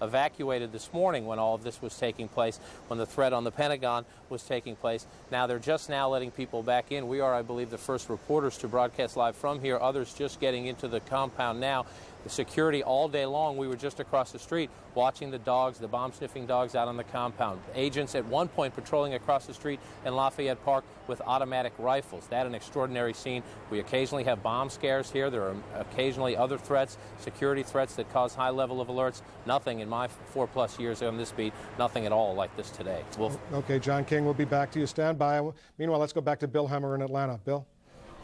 evacuated this morning when all of this was taking place, when the threat on the Pentagon was taking place. Now they're just now letting people back in. We are, I believe, the first reporters to broadcast live from here. Others just getting into the compound now. The security all day long. We were just across the street watching the dogs, the bomb-sniffing dogs out on the compound. Agents at one point patrolling across the street in Lafayette Park with automatic rifles. That an extraordinary scene. We occasionally have bomb scares here. There are occasionally other threats, security threats that cause high level of alerts. Nothing in my 4+ years on this beat, nothing at all like this today. Okay, John King, we'll be back to you. Stand by. Meanwhile, let's go back to Bill Hemmer in Atlanta. Bill?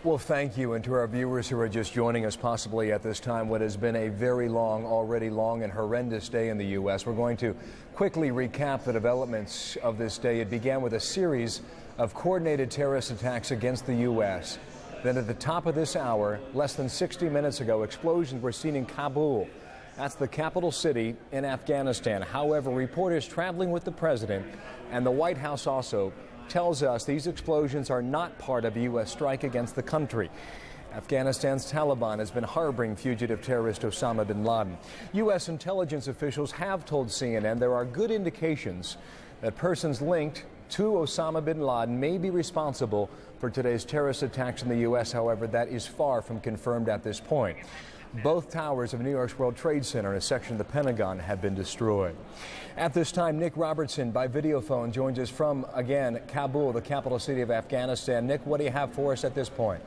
Well, thank you, and to our viewers who are just joining us possibly at this time, what has been a very already long and horrendous day in the U.S. We're going to quickly recap the developments of this day. It began with a series of coordinated terrorist attacks against the U.S. Then at the top of this hour, less than 60 minutes ago, explosions were seen in Kabul. That's the capital city in Afghanistan. However, reporters traveling with the president and the White House also tells us these explosions are not part of a U.S. strike against the country. Afghanistan's Taliban has been harboring fugitive terrorist Osama bin Laden. U.S. intelligence officials have told CNN there are good indications that persons linked to Osama bin Laden may be responsible for today's terrorist attacks in the U.S. However, that is far from confirmed at this point. Both towers of New York's World Trade Center and a section of the Pentagon have been destroyed. At this time, Nick Robertson by video phone joins us from, again, Kabul, the capital city of Afghanistan. Nick, what do you have for us at this point?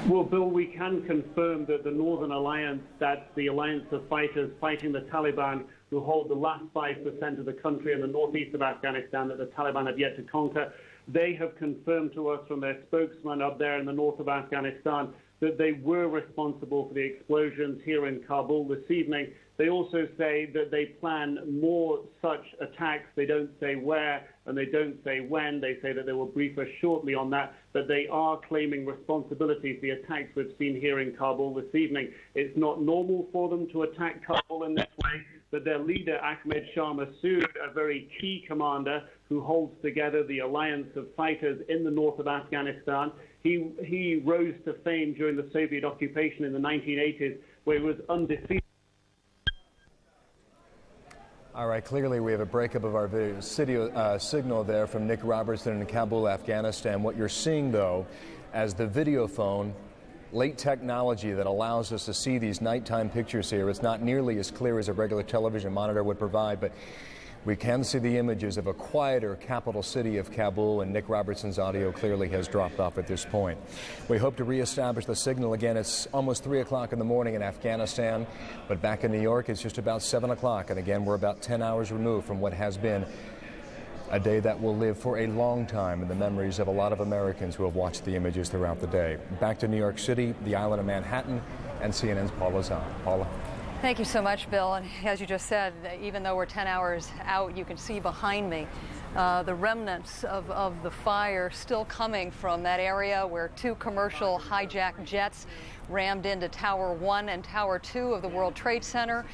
Well, Bill, we can confirm that the Northern Alliance, that's the alliance of fighters fighting the Taliban, who hold the last 5% of the country in the northeast of Afghanistan that the Taliban have yet to conquer. They have confirmed to us from their spokesman up there in the north of Afghanistan that they were responsible for the explosions here in Kabul this evening. They also say that they plan more such attacks. They don't say where and they don't say when. They say that they will brief us shortly on that, but they are claiming responsibility for the attacks we've seen here in Kabul this evening. It's not normal for them to attack Kabul in this way, but their leader, Ahmed Shah Massoud, a very key commander who holds together the alliance of fighters in the north of Afghanistan, he rose to fame during the Soviet occupation in the 1980s, where he was undefeated. All right, clearly we have a breakup of our signal there from Nick Robertson in Kabul, Afghanistan. What you're seeing, though, as the video phone, late technology that allows us to see these nighttime pictures here. It's not nearly as clear as a regular television monitor would provide, but we can see the images of a quieter capital city of Kabul, and Nick Robertson's audio clearly has dropped off at this point. We hope to reestablish the signal again. It's almost 3 o'clock in the morning in Afghanistan, but back in New York, it's just about 7 o'clock, and again, we're about 10 hours removed from what has been a day that will live for a long time in the memories of a lot of Americans who have watched the images throughout the day. Back to New York City, the island of Manhattan, and CNN's Paula Zahn. Paula. Thank you so much, Bill. And as you just said, even though we're 10 hours out, you can see behind me the remnants of the fire still coming from that area where 2 commercial hijacked jets rammed into Tower 1 and Tower 2 of the World Trade Center.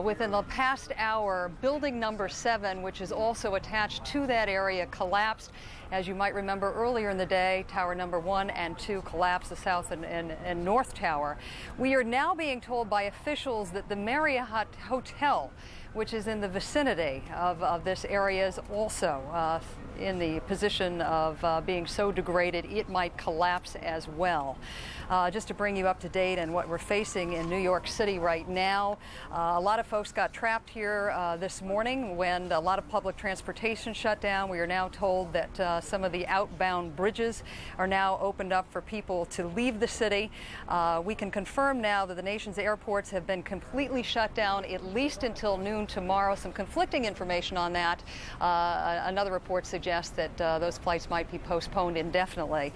Within the past hour, building number 7, which is also attached to that area, collapsed. As you might remember earlier in the day, Tower number 1 and 2 collapsed, the South and North Tower. We are now being told by officials that the Marriott Hotel, which is in the vicinity of this area, is also in the position of being so degraded it might collapse as well. Just to bring you up to date on what we're facing in New York City right now, a lot of folks got trapped here this morning when a lot of public transportation shut down. We are now told that some of the outbound bridges are now opened up for people to leave the city. We can confirm now that the nation's airports have been completely shut down at least until noon tomorrow. Some conflicting information on that. Another report suggests that those flights might be postponed indefinitely.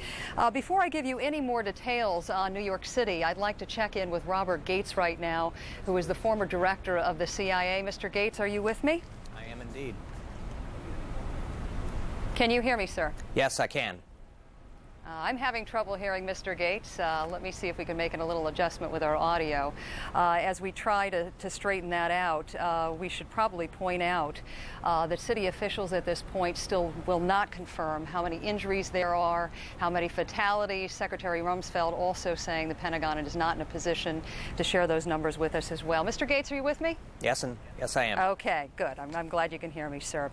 Before I give you any more details on New York City, I'd like to check in with Robert Gates right now, who is the former director of the CIA. Mr. Gates, are you with me? I am indeed. Can you hear me, sir? Yes, I can. I'm having trouble hearing Mr. Gates. Let me see if we can make a little adjustment with our audio. As we try to straighten that out, we should probably point out that city officials at this point still will not confirm how many injuries there are, how many fatalities. Secretary Rumsfeld also saying the Pentagon is not in a position to share those numbers with us as well. Mr. Gates, are you with me? Yes, I am. Okay, good. I'm glad you can hear me, sir.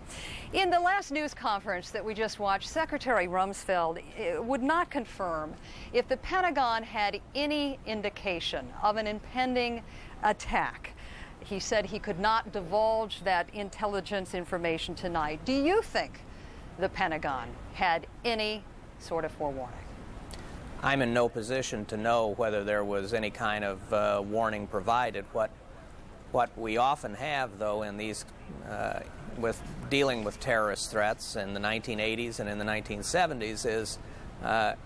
In the last news conference that we just watched, Secretary Rumsfeld would not confirm if the Pentagon had any indication of an impending attack. He said he could not divulge that intelligence information tonight. Do you think the Pentagon had any sort of forewarning? I'm in no position to know whether there was any kind of warning provided. What we often have, though, in these with dealing with terrorist threats in the 1980s and in the 1970s is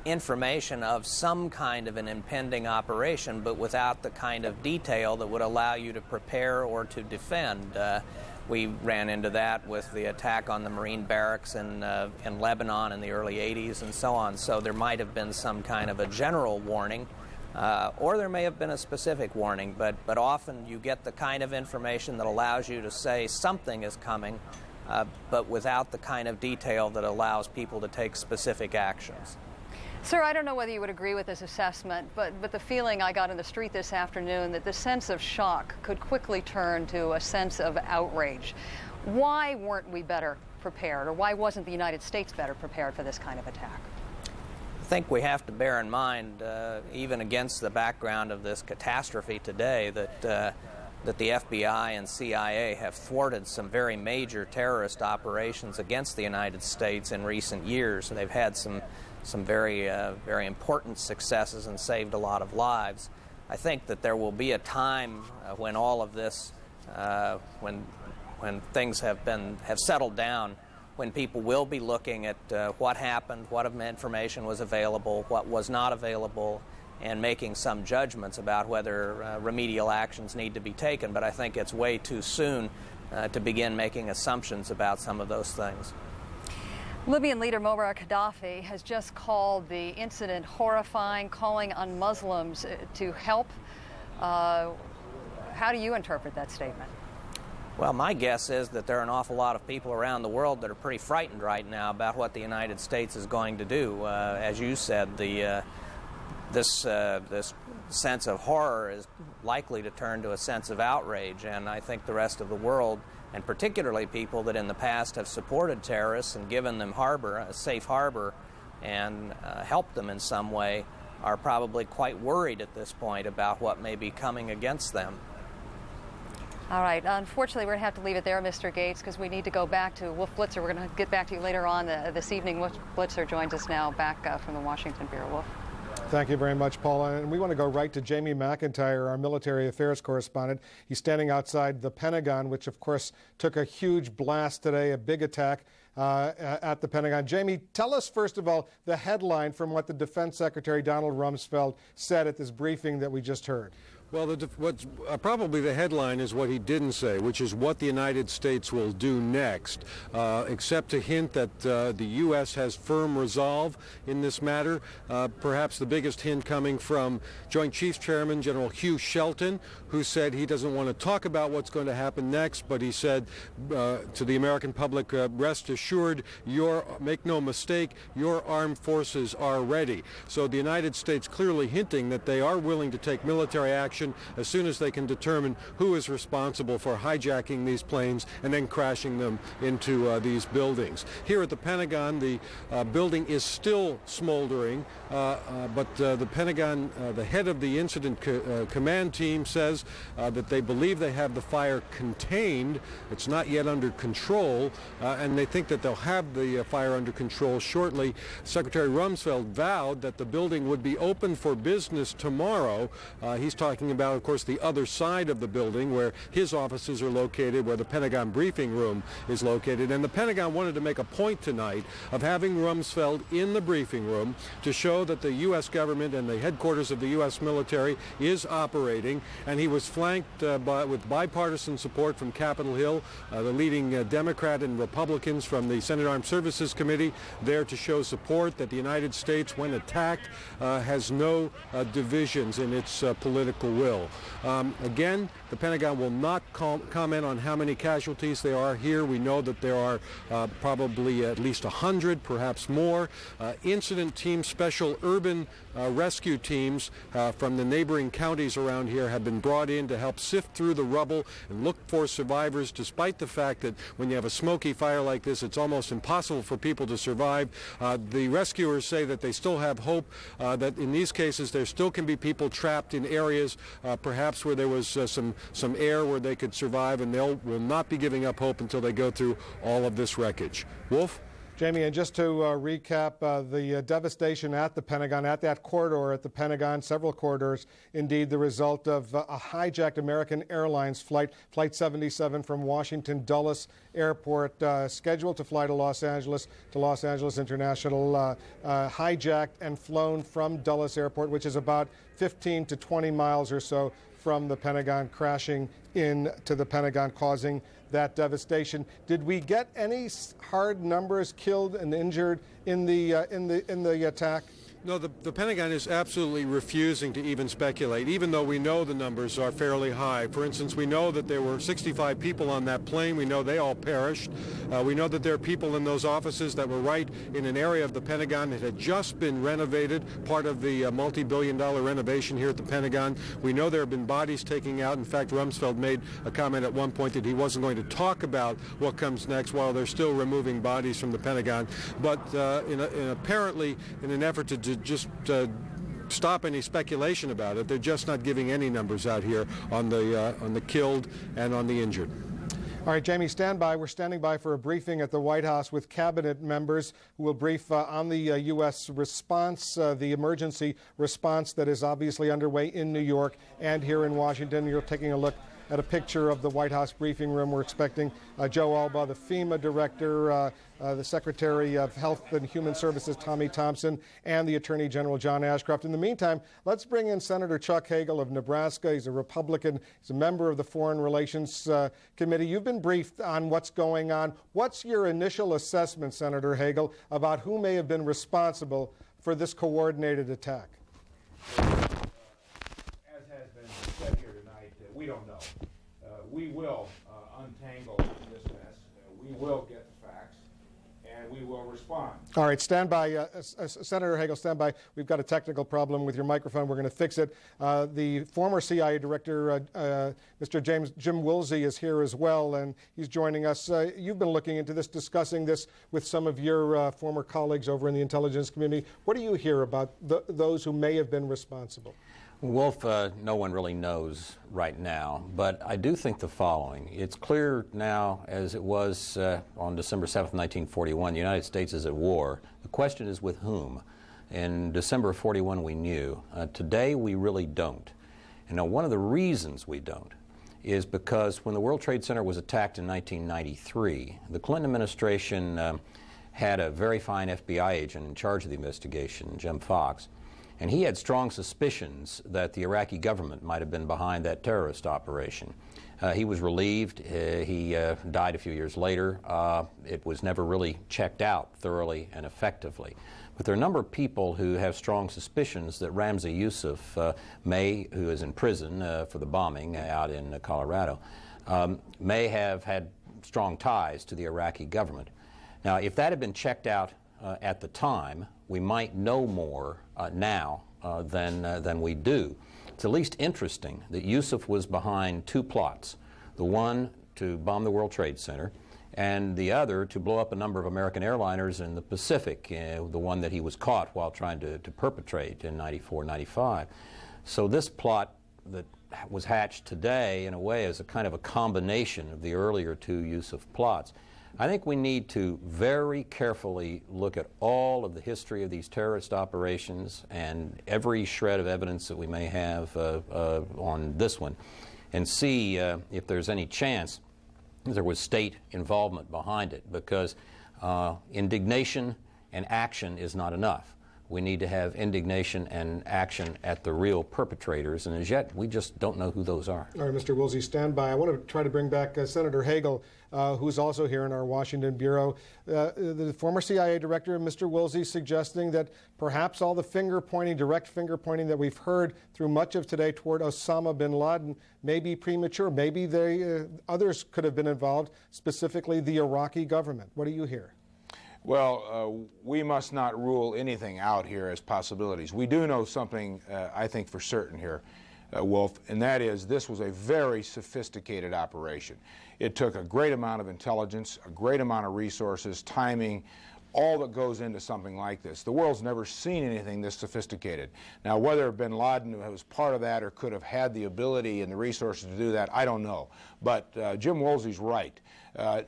information of some kind of an impending operation, but without the kind of detail that would allow you to prepare or to defend. We ran into that with the attack on the Marine barracks in Lebanon in the early 80s and so on. So there might have been some kind of a general warning, or there may have been a specific warning, but often you get the kind of information that allows you to say something is coming, but without the kind of detail that allows people to take specific actions. Sir, I don't know whether you would agree with this assessment, but the feeling I got in the street this afternoon that the sense of shock could quickly turn to a sense of outrage. Why weren't we better prepared, or why wasn't the United States better prepared for this kind of attack? I think we have to bear in mind, even against the background of this catastrophe today, that the FBI and CIA have thwarted some very major terrorist operations against the United States in recent years. They've had some very important successes and saved a lot of lives. I think that there will be a time when all of this, when things have settled down, when people will be looking at what happened, what information was available, what was not available, and making some judgments about whether remedial actions need to be taken. But I think it's way too soon to begin making assumptions about some of those things. Libyan leader Muammar Gaddafi has just called the incident horrifying, calling on Muslims to help. How do you interpret that statement? Well, my guess is that there are an awful lot of people around the world that are pretty frightened right now about what the United States is going to do. As you said, this sense of horror is likely to turn to a sense of outrage, and I think the rest of the world, and particularly people that in the past have supported terrorists and given them a safe harbor, and helped them in some way, are probably quite worried at this point about what may be coming against them. All right. Unfortunately, we're going to have to leave it there, Mr. Gates, because we need to go back to Wolf Blitzer. We're going to get back to you later on this evening. Wolf Blitzer joins us now back from the Washington Bureau. Wolf. Thank you very much, Paula. And we want to go right to Jamie McIntyre, our military affairs correspondent. He's standing outside the Pentagon, which, of course, took a huge blast today, a big attack at the Pentagon. Jamie, tell us, first of all, the headline from what the Defense Secretary Donald Rumsfeld said at this briefing that we just heard. Well, probably the headline is what he didn't say, which is what the United States will do next, except to hint that the U.S. has firm resolve in this matter. Perhaps the biggest hint coming from Joint Chiefs Chairman General Hugh Shelton, who said he doesn't want to talk about what's going to happen next, but he said to the American public, rest assured, make no mistake, your armed forces are ready. So the United States clearly hinting that they are willing to take military action as soon as they can determine who is responsible for hijacking these planes and then crashing them into these buildings. Here at the Pentagon, the building is still smoldering, but the Pentagon, the head of the incident command team says that they believe they have the fire contained. It's not yet under control, and they think that they'll have the fire under control shortly. Secretary Rumsfeld vowed that the building would be open for business tomorrow. He's talking talking about, of course, the other side of the building where his offices are located, where the Pentagon briefing room is located. And the Pentagon wanted to make a point tonight of having Rumsfeld in the briefing room to show that the U.S. government and the headquarters of the U.S. military is operating. And he was flanked with bipartisan support from Capitol Hill, the leading Democrat and Republicans from the Senate Armed Services Committee there to show support that the United States, when attacked, has no divisions in its political will. Again, the Pentagon will not comment on how many casualties there are here. We know that there are probably at least 100, perhaps more. Incident teams, special urban rescue teams from the neighboring counties around here have been brought in to help sift through the rubble and look for survivors, despite the fact that when you have a smoky fire like this, it's almost impossible for people to survive. The rescuers say that they still have hope, that in these cases there still can be people trapped in areas perhaps where there was some air where they could survive, and they will not be giving up hope until they go through all of this wreckage. Wolf? Jamie, and just to recap, the devastation at the Pentagon, at that corridor at the Pentagon, several corridors, indeed the result of a hijacked American Airlines flight, Flight 77 from Washington Dulles Airport, scheduled to fly to Los Angeles International, hijacked and flown from Dulles Airport, which is about 15 to 20 miles or so from the Pentagon, crashing into the Pentagon, causing that devastation. Did we get any hard numbers killed and injured in the attack? No, the Pentagon is absolutely refusing to even speculate, even though we know the numbers are fairly high. For instance, we know that there were 65 people on that plane. We know they all perished. We know that there are people in those offices that were right in an area of the Pentagon that had just been renovated, part of the multi-billion-dollar renovation here at the Pentagon. We know there have been bodies taken out. In fact, Rumsfeld made a comment at one point that he wasn't going to talk about what comes next while they're still removing bodies from the Pentagon. But apparently, in an effort to just stop any speculation about it, they're just not giving any numbers out here on the killed and on the injured. All right, Jamie, stand by. We're standing by for a briefing at the White House with cabinet members who will brief on the U.S. response, the emergency response that is obviously underway in New York and here in Washington. You're taking a look at a picture of the White House briefing room. We're expecting Joe Alba, the FEMA director, the Secretary of Health and Human Services, Tommy Thompson, and the Attorney General, John Ashcroft. In the meantime, let's bring in Senator Chuck Hagel of Nebraska. He's a Republican. He's a member of the Foreign Relations Committee. You've been briefed on what's going on. What's your initial assessment, Senator Hagel, about who may have been responsible for this coordinated attack? As has been said here tonight, we don't know. We will untangle this mess. We will get the facts, and we will respond. All right, stand by. Senator Hagel, stand by. We've got a technical problem with your microphone. We're going to fix it. The former CIA director, Mr. Jim Woolsey, is here as well, and he's joining us. You've been looking into this, discussing this with some of your former colleagues over in the intelligence community. What do you hear about those who may have been responsible? Wolf, no one really knows right now, but I do think the following. It's clear now, as it was on December 7th, 1941, the United States is at war. The question is with whom? In December of 41, we knew. Today, we really don't. And now, one of the reasons we don't is because when the World Trade Center was attacked in 1993, the Clinton administration had a very fine FBI agent in charge of the investigation, Jim Fox. And he had strong suspicions that the Iraqi government might have been behind that terrorist operation. He was relieved. He died a few years later. It was never really checked out thoroughly and effectively. But there are a number of people who have strong suspicions that Ramzi Yousef may, who is in prison for the bombing out in Colorado, may have had strong ties to the Iraqi government. Now, if that had been checked out at the time, we might know more now than we do. It's at least interesting that Yousef was behind two plots, the one to bomb the World Trade Center and the other to blow up a number of American airliners in the Pacific, the one that he was caught while trying to perpetrate in 94, 95. So this plot that was hatched today, in a way, is a kind of a combination of the earlier two Yousef plots. I think we need to very carefully look at all of the history of these terrorist operations and every shred of evidence that we may have on this one, and see if there's any chance there was state involvement behind it, because indignation and action is not enough. We need to have indignation and action at the real perpetrators, and as yet, we just don't know who those are. All right, Mr. Woolsey, stand by. I want to try to bring back Senator Hagel, who's also here in our Washington bureau. The former CIA director, Mr. Woolsey, suggesting that perhaps all the finger-pointing, direct finger-pointing that we've heard through much of today toward Osama bin Laden may be premature. Maybe others could have been involved, specifically the Iraqi government. What do you hear? Well, we must not rule anything out here as possibilities. We do know something, I think, for certain here, Wolf, and that is this was a very sophisticated operation. It took a great amount of intelligence, a great amount of resources, timing, all that goes into something like this. The world's never seen anything this sophisticated. Now, whether bin Laden was part of that or could have had the ability and the resources to do that, I don't know. But Jim Woolsey's right.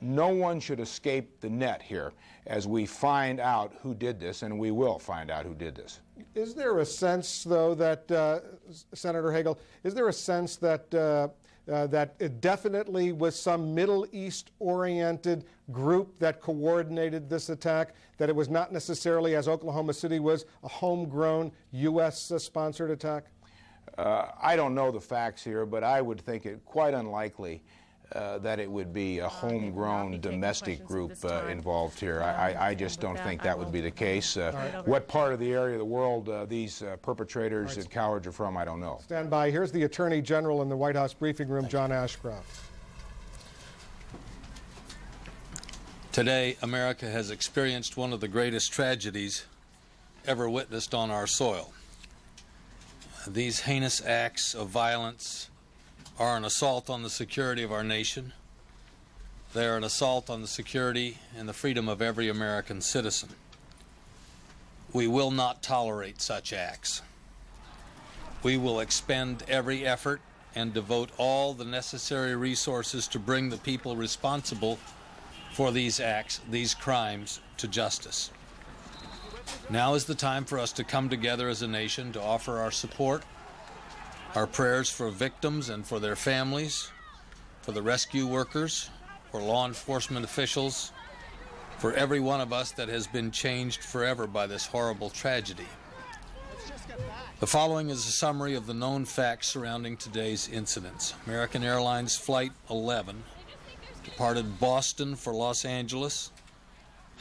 No one should escape the net here as we find out who did this, and we will find out who did this. Is there a sense, though, that, Senator Hagel, is there a sense that that it definitely was some Middle East-oriented group that coordinated this attack, that it was not necessarily, as Oklahoma City was, a homegrown U.S.-sponsored attack? I don't know the facts here, but I would think it quite unlikely that it would be a homegrown domestic group involved here. I just don't think that would be the case. What part of the area of the world these perpetrators and cowards are from, I don't know. Stand by. Here's the Attorney General in the White House briefing room, John Ashcroft. Today, America has experienced one of the greatest tragedies ever witnessed on our soil. These heinous acts of violence are an assault on the security of our nation. They are an assault on the security and the freedom of every American citizen. We will not tolerate such acts. We will expend every effort and devote all the necessary resources to bring the people responsible for these acts, these crimes, to justice. Now is the time for us to come together as a nation to offer our support, our prayers for victims and for their families, for the rescue workers, for law enforcement officials, for every one of us that has been changed forever by this horrible tragedy. The following is a summary of the known facts surrounding today's incidents. American Airlines Flight 11 departed Boston for Los Angeles,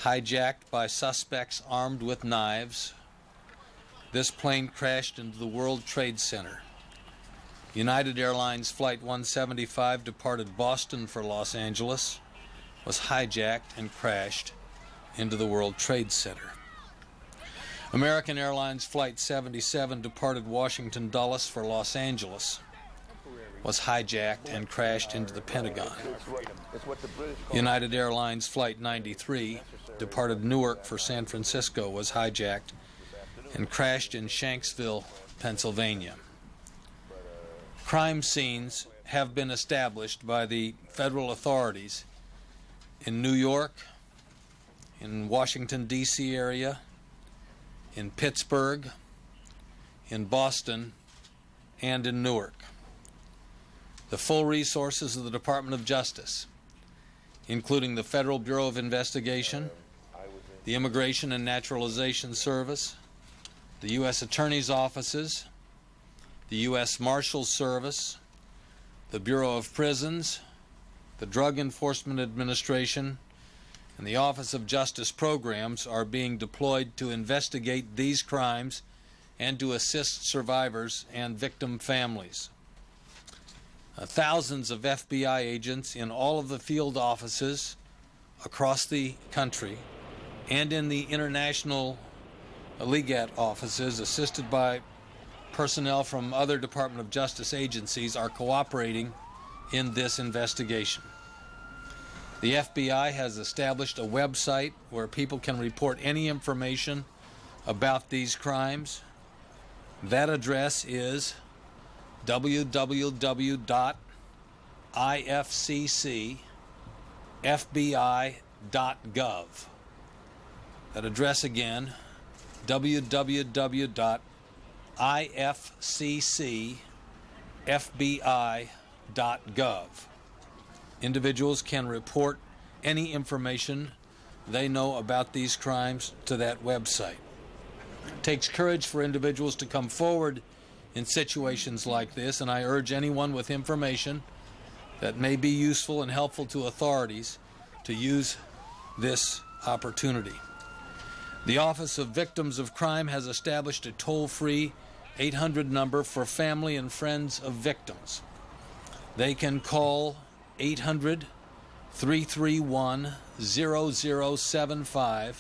hijacked by suspects armed with knives. This plane crashed into the World Trade Center. United Airlines Flight 175 departed Boston for Los Angeles, was hijacked and crashed into the World Trade Center. American Airlines Flight 77 departed Washington Dulles for Los Angeles, was hijacked and crashed into the Pentagon. United Airlines Flight 93 departed Newark for San Francisco, was hijacked and crashed in Shanksville, Pennsylvania. Crime scenes have been established by the federal authorities in New York, in Washington, D.C. area, in Pittsburgh, in Boston, and in Newark. The full resources of the Department of Justice, including the Federal Bureau of Investigation, the Immigration and Naturalization Service, the U.S. Attorney's offices, the U.S. Marshals Service, the Bureau of Prisons, the Drug Enforcement Administration, and the Office of Justice Programs are being deployed to investigate these crimes and to assist survivors and victim families. Thousands of FBI agents in all of the field offices across the country and in the international Legat offices, assisted by personnel from other Department of Justice agencies, are cooperating in this investigation. The FBI has established a website where people can report any information about these crimes. That address is www.ifccfbi.gov. That address again, www.ifccfbi.gov. Individuals can report any information they know about these crimes to that website. It takes courage for individuals to come forward in situations like this, and I urge anyone with information that may be useful and helpful to authorities to use this opportunity. The Office of Victims of Crime has established a toll-free 800 number for family and friends of victims. They can call 800-331-0075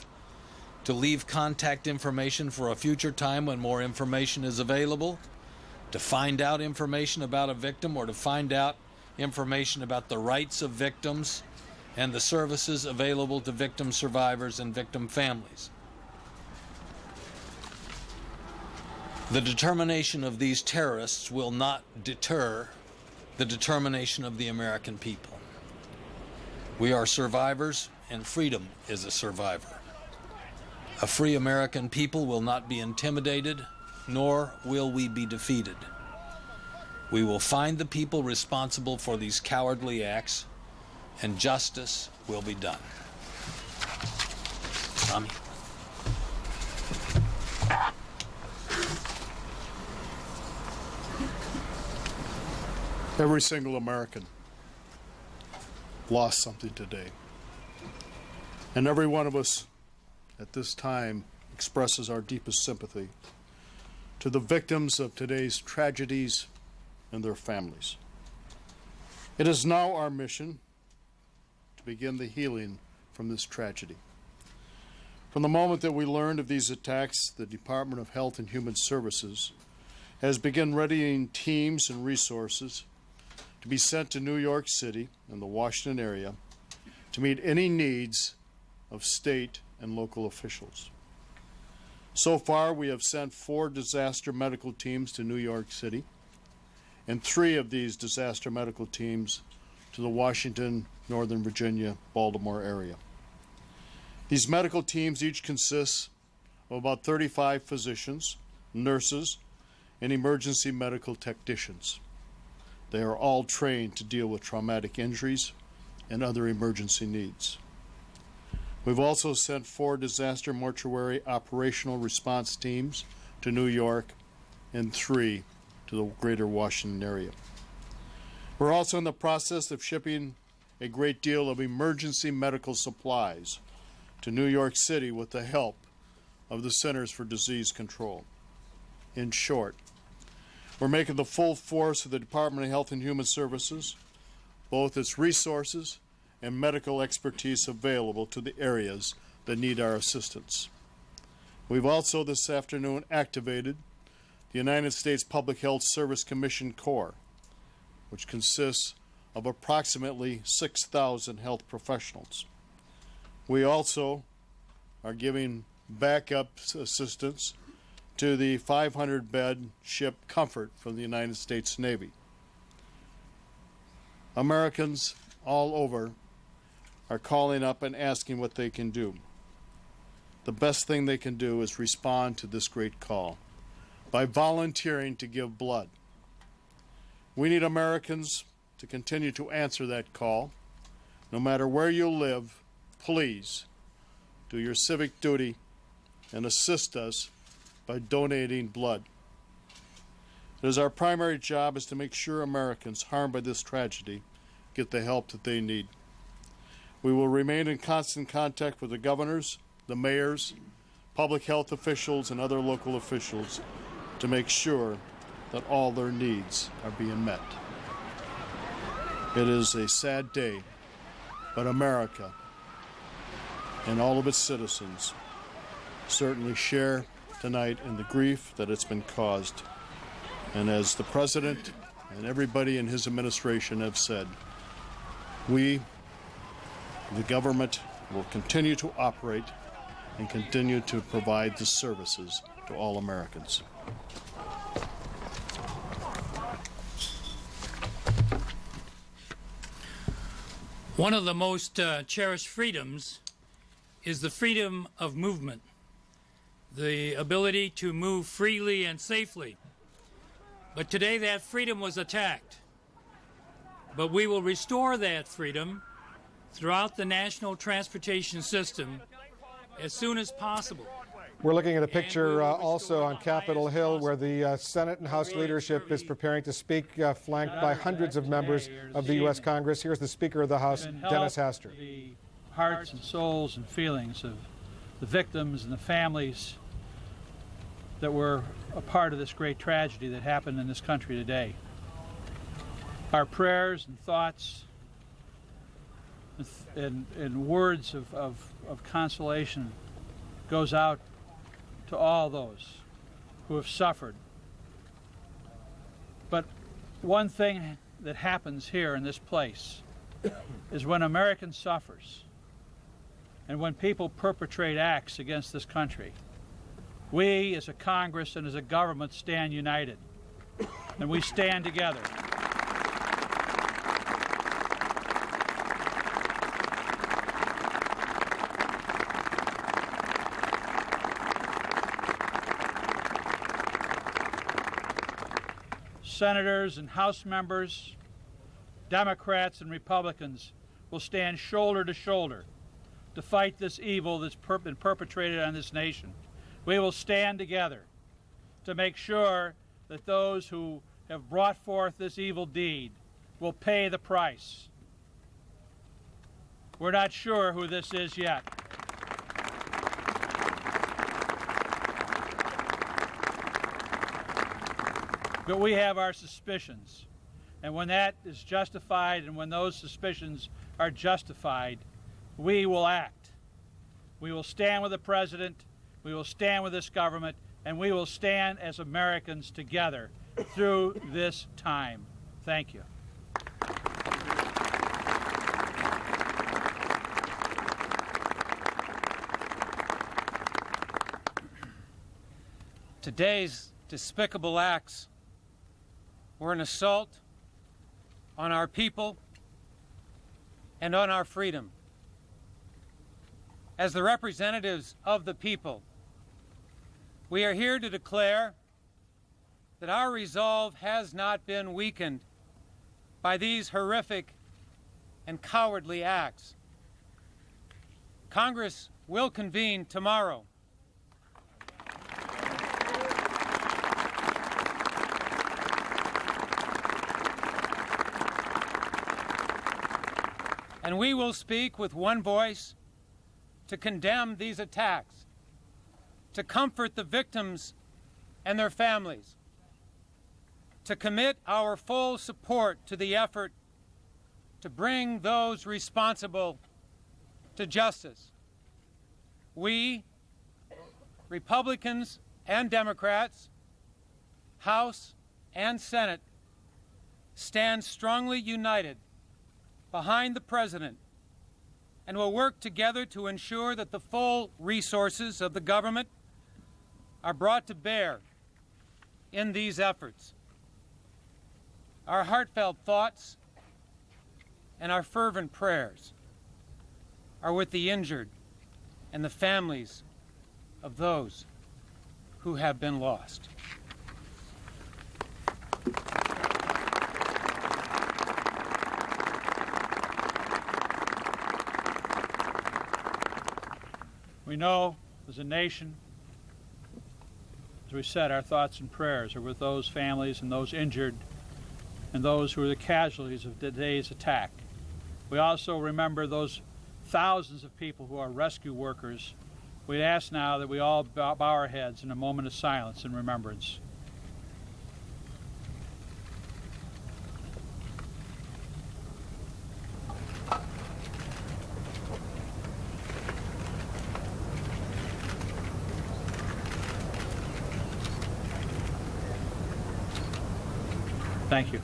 to leave contact information for a future time when more information is available, to find out information about a victim, or to find out information about the rights of victims and the services available to victim survivors and victim families. The determination of these terrorists will not deter the determination of the American people. We are survivors, and freedom is a survivor. A free American people will not be intimidated, nor will we be defeated. We will find the people responsible for these cowardly acts, and justice will be done. Tommy. Every single American lost something today. And every one of us at this time expresses our deepest sympathy to the victims of today's tragedies and their families. It is now our mission to begin the healing from this tragedy. From the moment that we learned of these attacks, the Department of Health and Human Services has begun readying teams and resources to be sent to New York City and the Washington area to meet any needs of state and local officials. So far, we have sent 4 disaster medical teams to New York City and 3 of these disaster medical teams to the Washington, Northern Virginia, Baltimore area. These medical teams each consist of about 35 physicians, nurses, and emergency medical technicians. They are all trained to deal with traumatic injuries and other emergency needs. We've also sent 4 disaster mortuary operational response teams to New York and 3 to the greater Washington area. We're also in the process of shipping a great deal of emergency medical supplies to New York City with the help of the Centers for Disease Control. In short, we're making the full force of the Department of Health and Human Services, both its resources and medical expertise available to the areas that need our assistance. We've also this afternoon activated the United States Public Health Service Commission Corps, which consists of approximately 6,000 health professionals. We also are giving backup assistance to the 500-bed ship Comfort from the United States Navy. Americans all over are calling up and asking what they can do. The best thing they can do is respond to this great call by volunteering to give blood. We need Americans to continue to answer that call. No matter where you live, please do your civic duty and assist us by donating blood. It is our primary job is to make sure Americans harmed by this tragedy get the help that they need. We will remain in constant contact with the governors, the mayors, public health officials, and other local officials to make sure that all their needs are being met. It is a sad day, but America and all of its citizens certainly share tonight in the grief that it's been caused. And as the President and everybody in his administration have said, we, the government, will continue to operate and continue to provide the services to all Americans. One of the most cherished freedoms is the freedom of movement, the ability to move freely and safely. But today that freedom was attacked. But we will restore that freedom throughout the national transportation system as soon as possible. We're looking at a picture also on Capitol Hill where the Senate and House leadership is preparing to speak, flanked by hundreds of members of the U.S. Congress. Here's the Speaker of the House, Dennis Hastert. The hearts and souls and feelings of the victims and the families that were a part of this great tragedy that happened in this country today. Our prayers and thoughts and words of consolation goes out to all those who have suffered. But one thing that happens here in this place is when American suffers and when people perpetrate acts against this country, we as a Congress and as a government stand united, and we stand together. Senators and House members, Democrats and Republicans will stand shoulder to shoulder to fight this evil that's been perpetrated on this nation. We will stand together to make sure that those who have brought forth this evil deed will pay the price. We're not sure who this is yet. But we have our suspicions, and when that is justified and when those suspicions are justified, we will act. We will stand with the President, we will stand with this government, and we will stand as Americans together through this time. Thank you. Today's despicable acts were an assault on our people and on our freedom. As the representatives of the people, we are here to declare that our resolve has not been weakened by these horrific and cowardly acts. Congress will convene tomorrow. And we will speak with one voice to condemn these attacks, to comfort the victims and their families, to commit our full support to the effort to bring those responsible to justice. We, Republicans and Democrats, House and Senate, stand strongly united behind the President and will work together to ensure that the full resources of the government are brought to bear in these efforts. Our heartfelt thoughts and our fervent prayers are with the injured and the families of those who have been lost. We know as a nation, as we said, our thoughts and prayers are with those families and those injured and those who are the casualties of today's attack. We also remember those thousands of people who are rescue workers. We'd ask now that we all bow our heads in a moment of silence and remembrance. Thank you.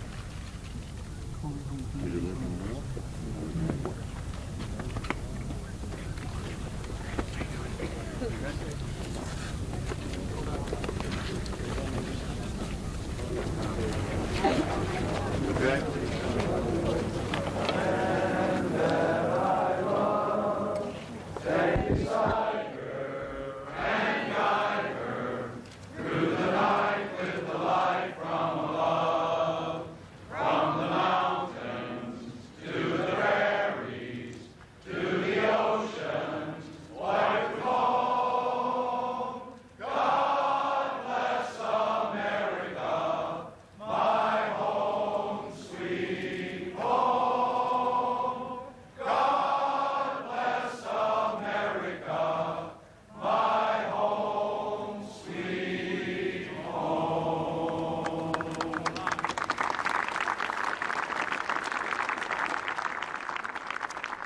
Okay.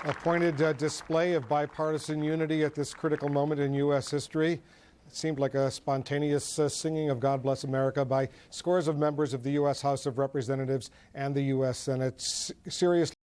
A pointed display of bipartisan unity at this critical moment in U.S. history. It seemed like a spontaneous singing of God Bless America by scores of members of the U.S. House of Representatives and the U.S. Senate. Seriously